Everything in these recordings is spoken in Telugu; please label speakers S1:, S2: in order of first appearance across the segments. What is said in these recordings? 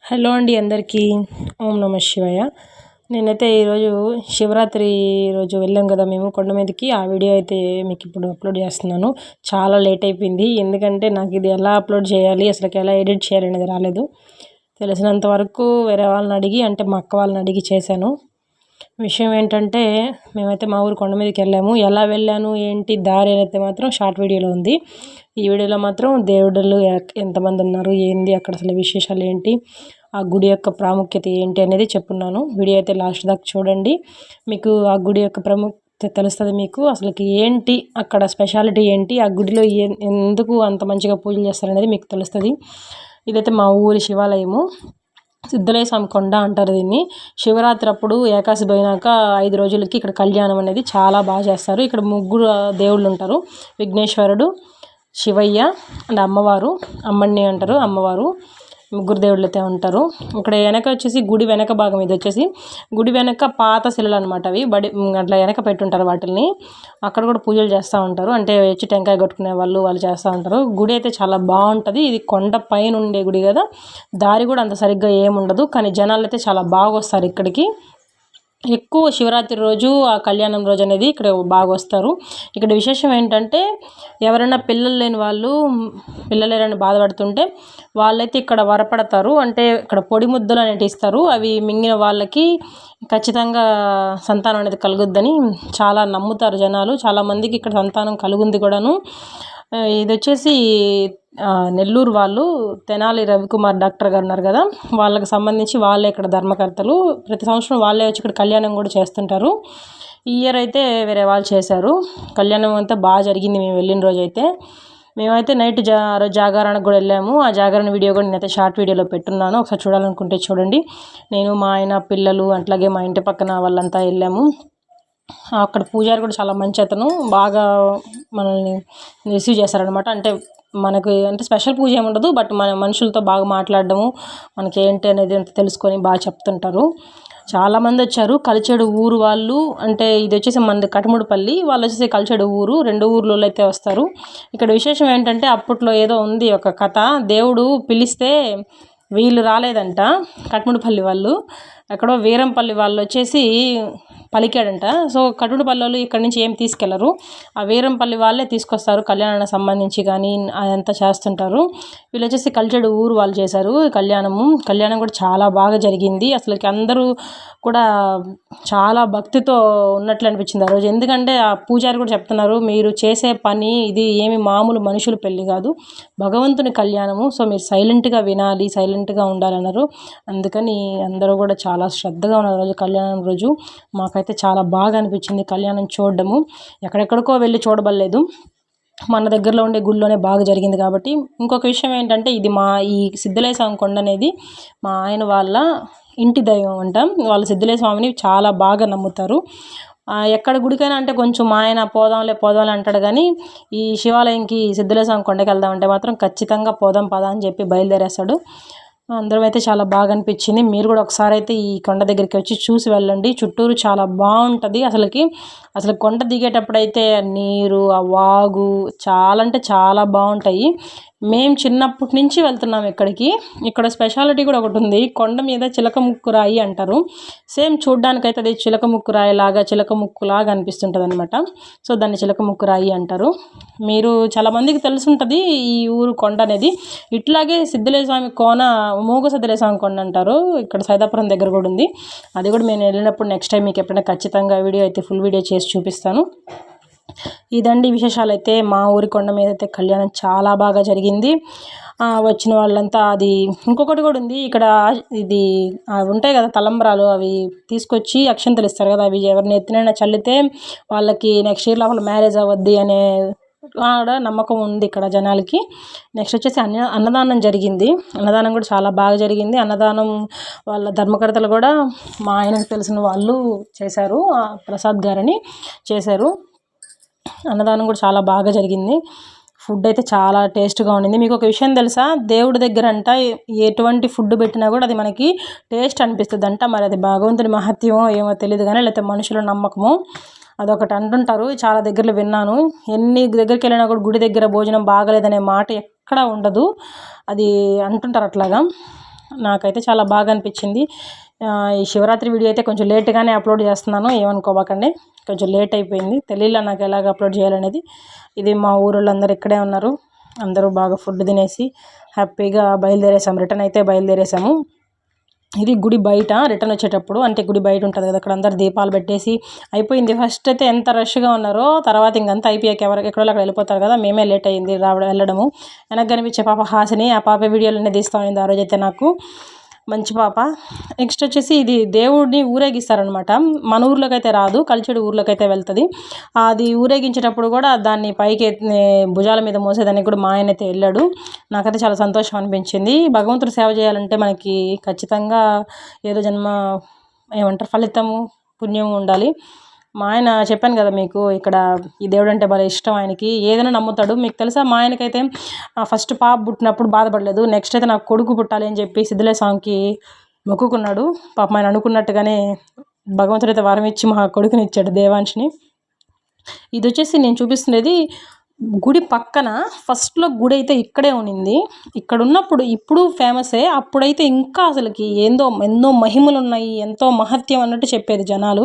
S1: హలో అండి అందరికీ ఓం నమ శివాయ. నేనైతే ఈరోజు శివరాత్రి రోజు వెళ్ళాం కదా మేము కొండ మీదకి. ఆ వీడియో అయితే మీకు ఇప్పుడు అప్లోడ్ చేస్తున్నాను. చాలా లేట్ అయిపోయింది, ఎందుకంటే నాకు ఇది ఎలా అప్లోడ్ చేయాలి, అసలు ఎలా ఎడిట్ చేయాలి అనేది రాలేదు. తెలిసినంత వరకు వేరే వాళ్ళని అడిగి, అంటే మా అక్క వాళ్ళని అడిగి చేశాను. విషయం ఏంటంటే, మేమైతే మా ఊరు కొండ మీదకి వెళ్ళాము. ఎలా వెళ్ళాను ఏంటి దారి అయితే మాత్రం షార్ట్ వీడియోలో ఉంది. ఈ వీడియోలో మాత్రం దేవుళ్ళు ఎంతమంది ఉన్నారు, ఏంది అక్కడ అసలు విశేషాలు ఏంటి, ఆ గుడి యొక్క ప్రాముఖ్యత ఏంటి అనేది చెప్పున్నాను. వీడియో అయితే లాస్ట్ దాకా చూడండి, మీకు ఆ గుడి యొక్క ప్రాముఖ్యత తెలుస్తుంది. మీకు అసలుకి ఏంటి అక్కడ స్పెషాలిటీ ఏంటి, ఆ గుడిలో ఎందుకు అంత మంచిగా పూజలు చేస్తారనేది మీకు తెలుస్తుంది. ఇదైతే మా ఊరి శివాలయము, సిద్ధలేశ కొండ అంటారు దీన్ని. శివరాత్రి అప్పుడు ఏకాశి పోయినాక 5 రోజులకి ఇక్కడ కళ్యాణం అనేది చాలా బాగా చేస్తారు. ఇక్కడ ముగ్గురు దేవుళ్ళు ఉంటారు, విఘ్నేశ్వరుడు, శివయ్య అండ్ అమ్మవారు, అమ్మని అంటారు అమ్మవారు. ముగ్గురు దేవుళ్ళు అయితే ఉంటారు. ఇక్కడ వెనక వచ్చేసి గుడి వెనక భాగం, ఇది వచ్చేసి గుడి వెనక పాత శిలలు అనమాట. అవి అట్లా వెనక పెట్టుంటారు వాటిని. అక్కడ కూడా పూజలు చేస్తూ ఉంటారు, అంటే వచ్చి టెంకాయ కొట్టుకునే వాళ్ళు చేస్తూ ఉంటారు. గుడి అయితే చాలా బాగుంటుంది. ఇది కొండ పైన ఉండే గుడి కదా, దారి కూడా అంత సరిగ్గా ఏముండదు, కానీ జనాలు అయితే చాలా బాగా వస్తారు ఇక్కడికి. ఎక్కువ శివరాత్రి రోజు, ఆ కళ్యాణం రోజు అనేది ఇక్కడ బాగా వస్తారు. ఇక్కడ విశేషం ఏంటంటే, ఎవరైనా పిల్లలు లేని వాళ్ళు, పిల్లలు లేరని బాధపడుతుంటే వాళ్ళైతే ఇక్కడ వరపడతారు. అంటే ఇక్కడ పొడి ముద్దలు అనేవి ఇస్తారు, అవి మింగిన వాళ్ళకి ఖచ్చితంగా సంతానం అనేది కలుగుద్దని చాలా నమ్ముతారు జనాలు. చాలామందికి ఇక్కడ సంతానం కలుగుంది కూడాను. ఇది వచ్చేసి నెల్లూరు వాళ్ళు, తెనాలి రవికుమార్ డాక్టర్ గారు ఉన్నారు కదా, వాళ్ళకి సంబంధించి వాళ్ళే ఇక్కడ ధర్మకర్తలు. ప్రతి సంవత్సరం వాళ్ళే వచ్చి ఇక్కడ కళ్యాణం కూడా చేస్తుంటారు. ఈ ఇయర్ అయితే వేరే వాళ్ళు చేశారు. కళ్యాణం అంతా బాగా జరిగింది మేము వెళ్ళిన రోజు అయితే. మేమైతే నైట్ జాగారానికి కూడా వెళ్ళాము. ఆ జాగరణ వీడియో కూడా నేనైతే షార్ట్ వీడియోలో పెట్టున్నాను, ఒకసారి చూడాలనుకుంటే చూడండి. నేను, మా ఆయన, పిల్లలు, అట్లాగే మా ఇంటి పక్కన వాళ్ళంతా వెళ్ళాము. అక్కడ పూజారి కూడా చాలా మంచి అతను, బాగా మనల్ని రిసీవ్ చేశారనమాట. అంటే మనకు అంటే స్పెషల్ పూజ ఏమి ఉండదు, బట్ మన మనుషులతో బాగా మాట్లాడడము, మనకి ఏంటి అనేది అంత తెలుసుకొని బాగా చెప్తుంటారు. చాలామంది వచ్చారు. కలిచెడు ఊరు వాళ్ళు, అంటే ఇది వచ్చేసి మనది కటముడిపల్లి, వాళ్ళు వచ్చేసి కలిచెడు ఊరు, 2 ఊర్లలో అయితే వస్తారు. ఇక్కడ విశేషం ఏంటంటే, అప్పట్లో ఏదో ఉంది ఒక కథ, దేవుడు పిలిస్తే వీళ్ళు రాలేదంట, కటముడిపల్లి వాళ్ళు, ఎక్కడో వీరంపల్లి వాళ్ళు వచ్చేసి పలికాడంట. సో కటముడిపల్లి వాళ్ళు ఇక్కడ నుంచి ఏం తీసుకెళ్లరు, ఆ వీరంపల్లి వాళ్ళే తీసుకొస్తారు కళ్యాణానికి సంబంధించి, కానీ అదంతా చేస్తుంటారు. వీళ్ళు వచ్చేసి కలిచెడు ఊరు వాళ్ళు చేశారు కళ్యాణం కూడా చాలా బాగా జరిగింది. అసలుకి అందరూ కూడా చాలా భక్తితో ఉన్నట్లు అనిపించింది ఆ రోజు. ఎందుకంటే ఆ పూజారి కూడా చెప్తున్నారు, మీరు చేసే పని ఇది ఏమి మామూలు మనుషుల పెళ్ళి కాదు, భగవంతుని కళ్యాణము, సో మీరు సైలెంట్గా వినాలి, సైలెంట్గా ఉండాలన్నారు. అందుకని అందరూ కూడా చాలా శ్రద్ధగా ఉన్నారు రోజు కళ్యాణం రోజు. మాకైతే చాలా బాగా అనిపించింది కళ్యాణం చూడడము. ఎక్కడెక్కడికో వెళ్ళి చూడబడలేదు, మన దగ్గరలో ఉండే గుళ్ళోనే బాగా జరిగింది కాబట్టి. ఇంకొక విషయం ఏంటంటే, ఇది ఈ సిద్ధలేశ కొండ అనేది మా ఆయన వాళ్ళ ఇంటి దైవం అంట. వాళ్ళు సిద్ధలేశ స్వామిని చాలా బాగా నమ్ముతారు. ఎక్కడ గుడికైనా అంటే కొంచెం మా ఆయన పోదాంలే అంటాడు, కానీ ఈ శివాలయంకి సిద్ధలేశ కొండకి వెళ్దామంటే మాత్రం ఖచ్చితంగా పోదాం పదా అని చెప్పి బయలుదేరేస్తాడు. అందరం అయితే చాలా బాగా అనిపించింది. మీరు కూడా ఒకసారి అయితే ఈ కొండ దగ్గరికి వచ్చి చూసి వెళ్ళండి. చుట్టూరు చాలా బాగుంటుంది. అసలు కొండ దిగేటప్పుడు అయితే నీరు, ఆ వాగు చాలా అంటే చాలా బాగుంటాయి. మేము చిన్నప్పటి నుంచి వెళ్తున్నాం ఇక్కడికి. ఇక్కడ స్పెషాలిటీ కూడా ఒకటి ఉంది, కొండ మీద చిలక ముక్కు రాయి అంటారు. సేమ్ చూడ్డానికైతే అది చిలక ముక్కు రాయి లాగా, చిలక ముక్కులాగా అనిపిస్తుంటుంది అనమాట. సో దాన్ని చిలక ముక్కు రాయి అంటారు. మీరు చాలామందికి తెలుసుంటుంది ఈ ఊరు కొండ అనేది. ఇట్లాగే సిద్ధలేశ స్వామి కోన మూగ సిద్ధలేశ స్వామి కొండ అంటారు, ఇక్కడ సైదాపురం దగ్గర కూడా ఉంది. అది కూడా మేము వెళ్ళినప్పుడు నెక్స్ట్ టైం మీకు ఎప్పుడైనా ఖచ్చితంగా వీడియో అయితే ఫుల్ వీడియో చేసి చూపిస్తాను. ఇదండి విశేషాలు. అయితే మా ఊరి కొండ మీద అయితే కళ్యాణం చాలా బాగా జరిగింది. వచ్చిన వాళ్ళంతా, అది ఇంకొకటి కూడా ఉంది ఇక్కడ, ఇది ఉంటాయి కదా తలంబ్రాలు, అవి తీసుకొచ్చి అక్షంతలు ఇస్తారు కదా, అవి ఎవరిని ఎత్తినైనా చల్లితే వాళ్ళకి నెక్స్ట్ ఇయర్ లోపల మ్యారేజ్ అవ్వద్ది అనే ఆడ నమ్మకం ఉంది ఇక్కడ జనాలకి. నెక్స్ట్ వచ్చేసి అన్నదానం జరిగింది. అన్నదానం కూడా చాలా బాగా జరిగింది. అన్నదానం వాళ్ళ ధర్మకర్తలు కూడా మా ఆయనకు తెలిసిన వాళ్ళు చేశారు, ప్రసాద్ గారని చేశారు. అన్నదానం కూడా చాలా బాగా జరిగింది. ఫుడ్ అయితే చాలా టేస్ట్గా ఉండింది. మీకు ఒక విషయం తెలుసా, దేవుడి దగ్గర అంట ఎటువంటి ఫుడ్ పెట్టినా కూడా అది మనకి టేస్ట్ అనిపిస్తుంది అంట. మరి అది భగవంతుని మహత్యమో ఏమో తెలియదు, కానీ లేకపోతే మనుషుల నమ్మకమో అదొకటి అంటుంటారు. చాలా దగ్గరలో విన్నాను. ఎన్ని దగ్గరికి వెళ్ళినా కూడా గుడి దగ్గర భోజనం బాగలేదనే మాట ఎక్కడా ఉండదు, అది అంటుంటారు అట్లాగా. నాకైతే చాలా బాగా అనిపించింది. ఈ శివరాత్రి వీడియో అయితే కొంచెం లేట్గానే అప్లోడ్ చేస్తున్నాను, ఏమనుకోబాకండి. కొంచెం లేట్ అయిపోయింది, తెలియలే నాకు ఎలాగ అప్లోడ్ చేయాలనేది. ఇది మా ఊరోళ్ళందరూ ఇక్కడే ఉన్నారు. అందరూ బాగా ఫుడ్ తినేసి హ్యాపీగా బయలుదేరేసాము. రిటర్న్ అయితే బయలుదేరేసాము. ఇది గుడి బయట రిటర్న్ వచ్చేటప్పుడు, అంటే గుడి బయట ఉంటుంది కదా, అక్కడ అందరు దీపాలు పెట్టేసి అయిపోయింది. ఫస్ట్ అయితే ఎంత రష్గా ఉన్నారో, తర్వాత ఇంకంతా అయిపోయాక ఎక్కడో అక్కడ వెళ్ళిపోతారు కదా, మేమే లేట్ అయ్యింది వెళ్ళడము. వెనక్కి కనిపించే పాప హాసిని, ఆ పాప వీడియోలన్నీ తీస్తూ ఉన్నింది ఆ రోజైతే. నాకు మంచి పాప. నెక్స్ట్ వచ్చేసి ఇది దేవుడిని ఊరేగిస్తారనమాట. మన ఊర్లోకి అయితే రాదు, కలిచెడు ఊర్లోకి అయితే వెళ్తుంది. అది ఊరేగించేటప్పుడు కూడా దాన్ని పైకి భుజాల మీద మోసేదానికి కూడా మా ఆయన అయితే వెళ్ళాడు. నాకైతే చాలా సంతోషం అనిపించింది. భగవంతుడు సేవ చేయాలంటే మనకి ఖచ్చితంగా ఏదో జన్మ ఏమంటారు ఫలితము పుణ్యం ఉండాలి. మా ఆయన చెప్పాను కదా మీకు, ఇక్కడ ఈ దేవుడు అంటే భలే ఇష్టం ఆయనకి, ఏదైనా నమ్ముతాడు. మీకు తెలుసా, మా ఆయనకైతే ఫస్ట్ పాప పుట్టినప్పుడు బాధపడలేదు. నెక్స్ట్ అయితే నాకు కొడుకు పుట్టాలి అని చెప్పి సిద్ధిలే స్వామికి మొక్కుకున్నాడు. పాప ఆయన అనుకున్నట్టుగానే భగవంతుడు అయితే వరం ఇచ్చి మా కొడుకుని ఇచ్చాడు, దేవాంశిని. ఇది వచ్చేసి నేను చూపిస్తున్నది గుడి పక్కన. ఫస్ట్లో గుడి అయితే ఇక్కడే ఉన్నింది. ఇక్కడ ఉన్నప్పుడు ఇప్పుడు ఫేమసే, అప్పుడైతే ఇంకా అసలుకి ఎన్నో మహిమలు ఉన్నాయి, ఎంతో మహత్యం అన్నట్టు చెప్పేది జనాలు.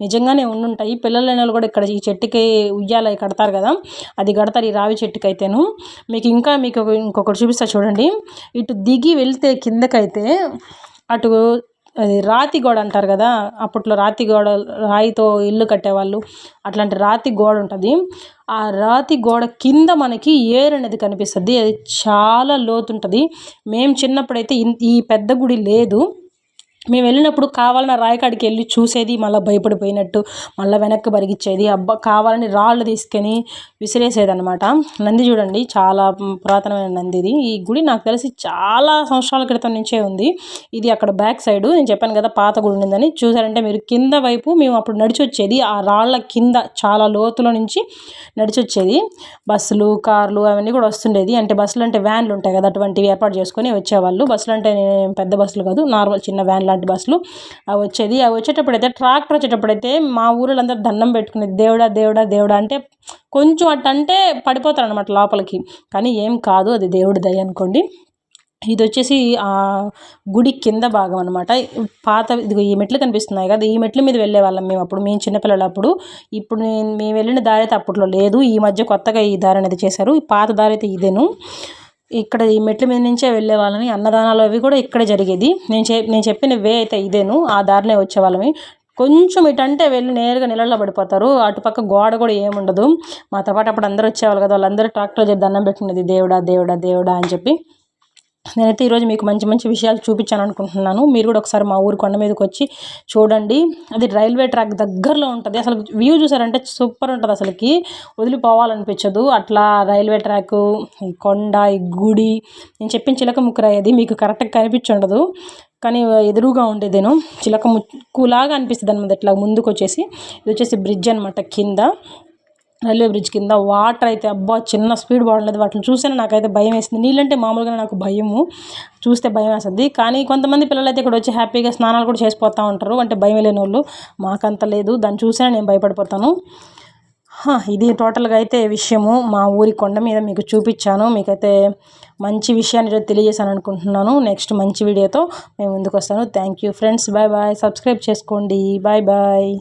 S1: నిజంగానే ఉండుంటాయి. పిల్లలైన వాళ్ళు కూడా ఇక్కడ ఈ చెట్టుకి ఉయ్యాల కడతారు కదా, అది కడతారు ఈ రావి చెట్టుకి అయితేను. మీకు ఇంకొకటి చూపిస్తా చూడండి. ఇటు దిగి వెళ్తే కిందకైతే అటు అది రాతి గోడ అంటారు కదా, అప్పట్లో రాతి గోడ, రాయితో ఇల్లు కట్టేవాళ్ళు, అట్లాంటి రాతి గోడ ఉంటుంది. ఆ రాతి గోడ కింద మనకి ఏరు అనేది కనిపిస్తుంది. అది చాలా లోతుంటుంది. మేము చిన్నప్పుడైతే ఈ పెద్ద గుడి లేదు. మేము వెళ్ళినప్పుడు కావాలన్న రాయకాడికి వెళ్ళి చూసేది, మళ్ళీ భయపడిపోయినట్టు మళ్ళీ వెనక్కి పరిగిచ్చేది. కావాలని రాళ్ళు తీసుకొని విసిరేసేది అనమాట. నంది చూడండి, చాలా పురాతనమైన నంది ఇది. ఈ గుడి నాకు తెలిసి చాలా సంవత్సరాల క్రితం నుంచే ఉంది. ఇది అక్కడ బ్యాక్ సైడ్ నేను చెప్పాను కదా పాత గుడి ఉందని. చూసారంటే మీరు కింద వైపు మేము అప్పుడు నడిచి వచ్చేది, ఆ రాళ్ళ కింద చాలా లోతులో నుంచి నడిచి వచ్చేది. బస్సులు, కార్లు అవన్నీ కూడా వస్తుండేది. అంటే బస్సులు అంటే వ్యాన్లు ఉంటాయి కదా, అటువంటివి ఏర్పాటు చేసుకొని వచ్చేవాళ్ళు. బస్సులు అంటే పెద్ద బస్సులు కాదు, నార్మల్ చిన్న వ్యాన్ లాంటి బస్సులు అవి వచ్చేది. అవి వచ్చేటప్పుడైతే ట్రాక్టర్ వచ్చేటప్పుడైతే మా ఊరిలో అందరూ దండం పెట్టుకునేది, దేవుడా దేవుడా దేవుడా అంటే. కొంచెం అట్టంటే పడిపోతారు అనమాట లోపలికి, కానీ ఏం కాదు, అది దేవుడి దయ అనుకోండి. ఇది వచ్చేసి ఆ గుడి కింద భాగం అనమాట. ఇదిగో ఈ మెట్లు కనిపిస్తున్నాయి కదా, ఈ మెట్ల మీద వెళ్ళే వాళ్ళం మేము అప్పుడు, మేము చిన్నపిల్లలు అప్పుడు. ఇప్పుడు మేము వెళ్ళిన దారి అయితే అప్పట్లో లేదు, ఈ మధ్య కొత్తగా ఈ దారి అనేది చేశారు. ఈ పాత దారి అయితే ఇదేను. ఇక్కడ ఈ మెట్ల మీద నుంచే వెళ్ళే వాళ్ళని. అన్నదానాలు అవి కూడా ఇక్కడే జరిగేది. నేను చెప్పిన వే అయితే ఇదేను, ఆ దారినే వచ్చేవాళ్ళమి. కొంచెం ఇటంటే వెళ్ళి నేరుగా నీళ్ళలో పడిపోతారు. అటుపక్క గోడ కూడా ఏముండదు. మాతో పాటు అప్పుడు అందరూ వచ్చేవాళ్ళు కదా, వాళ్ళందరూ ట్రాక్టర్లో చేసి దండం పెట్టుకునేది, దేవుడా దేవుడా దేవుడా అని చెప్పి. నేనైతే ఈరోజు మీకు మంచి మంచి విషయాలు చూపించాను అనుకుంటున్నాను. మీరు కూడా ఒకసారి మా ఊరు కొండ మీదకి వచ్చి చూడండి. అది రైల్వే ట్రాక్ దగ్గరలో ఉంటుంది. అసలు వ్యూ చూసారంటే సూపర్ ఉంటుంది, అసలుకి వదిలిపోవాలనిపించదు. అట్లా రైల్వే ట్రాక్, ఈ కొండ, ఈ గుడి, నేను చెప్పిన చిలక ముక్కురాయి అది మీకు కరెక్ట్గా కనిపించుండదు, కానీ ఎదురుగా ఉండేదేను చిలక ముక్కులాగా అనిపిస్తుంది అనమాట. ఇట్లా ముందుకు వచ్చేసి ఇది వచ్చేసి బ్రిడ్జ్ అనమాట. కింద రైల్వే బ్రిడ్జ్ కింద వాటర్ అయితే అబ్బా చిన్న స్పీడ్ బాగుండదు. వాటిని చూస్తేనే నాకైతే భయం వేసింది. నీళ్ళంటే మామూలుగా నాకు భయము, చూస్తే భయం వేస్తుంది. కానీ కొంతమంది పిల్లలు అయితే ఇక్కడ వచ్చి హ్యాపీగా స్నానాలు కూడా చేసిపోతూ ఉంటారు, అంటే భయం లేని వాళ్ళు. మాకంత లేదు, దాన్ని చూసినా నేను భయపడిపోతాను. ఇది టోటల్గా అయితే విషయము. మా ఊరి కొండ మీద మీకు చూపించాను. మీకైతే మంచి విషయాన్ని తెలియజేశాను అనుకుంటున్నాను. నెక్స్ట్ మంచి వీడియోతో మేము ముందుకు వస్తాను. Thank you friends, bye bye. Subscribe చేసుకోండి. Bye bye.